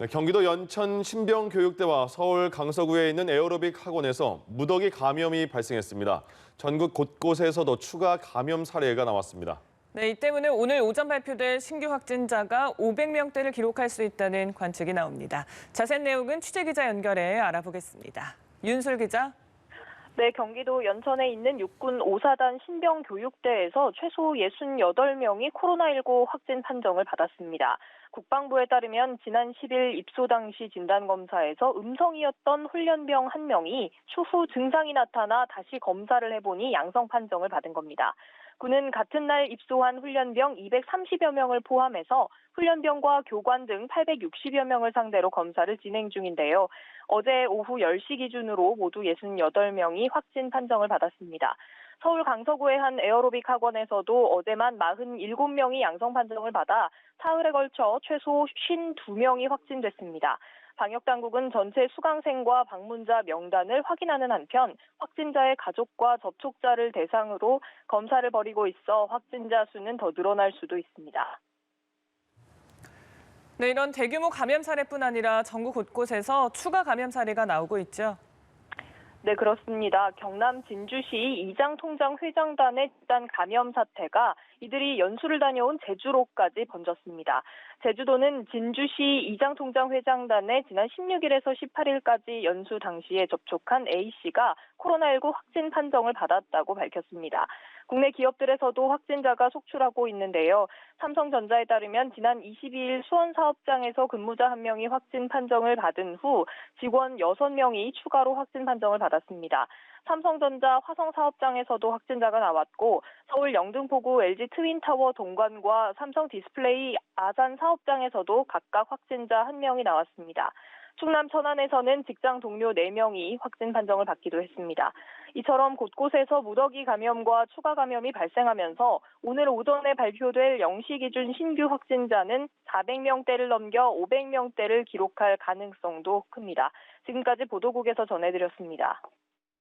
네, 경기도 연천 신병교육대와 서울 강서구에 있는 에어로빅 학원에서 무더기 감염이 발생했습니다. 전국 곳곳에서도 추가 감염 사례가 나왔습니다. 네, 이 때문에 오늘 오전 발표될 신규 확진자가 500명대를 기록할 수 있다는 관측이 나옵니다. 자세한 내용은 취재기자 연결해 알아보겠습니다. 윤술 기자. 네, 경기도 연천에 있는 육군 5사단 신병교육대에서 최소 68명이 코로나19 확진 판정을 받았습니다. 국방부에 따르면 지난 10일 입소 당시 진단검사에서 음성이었던 훈련병 1명이 추후 증상이 나타나 다시 검사를 해보니 양성 판정을 받은 겁니다. 군은 같은 날 입소한 훈련병 230여 명을 포함해서 훈련병과 교관 등 860여 명을 상대로 검사를 진행 중인데요. 어제 오후 10시 기준으로 모두 68명이 확진 판정을 받았습니다. 서울 강서구의 한 에어로빅 학원에서도 어제만 47명이 양성 판정을 받아 사흘에 걸쳐 최소 52명이 확진됐습니다. 방역당국은 전체 수강생과 방문자 명단을 확인하는 한편 확진자의 가족과 접촉자를 대상으로 검사를 벌이고 있어 확진자 수는 더 늘어날 수도 있습니다. 네, 이런 대규모 감염 사례뿐 아니라 전국 곳곳에서 추가 감염 사례가 나오고 있죠. 네, 그렇습니다. 경남 진주시 이장통장 회장단의 집단 감염 사태가 이들이 연수를 다녀온 제주로까지 번졌습니다. 제주도는 진주시 이장통장 회장단에 지난 16일에서 18일까지 연수 당시에 접촉한 A씨가 코로나19 확진 판정을 받았다고 밝혔습니다. 국내 기업들에서도 확진자가 속출하고 있는데요. 삼성전자에 따르면 지난 22일 수원 사업장에서 근무자 1명이 확진 판정을 받은 후 직원 6명이 추가로 확진 판정을 받았습니다. 삼성전자 화성 사업장에서도 확진자가 나왔고 서울 영등포구 LG 트윈타워 동관과 삼성 디스플레이 아산 사업장에서도 각각 확진자 1명이 나왔습니다. 충남 천안에서는 직장 동료 4명이 확진 판정을 받기도 했습니다. 이처럼 곳곳에서 무더기 감염과 추가 감염이 발생하면서 오늘 오전에 발표될 0시 기준 신규 확진자는 400명대를 넘겨 500명대를 기록할 가능성도 큽니다. 지금까지 보도국에서 전해드렸습니다.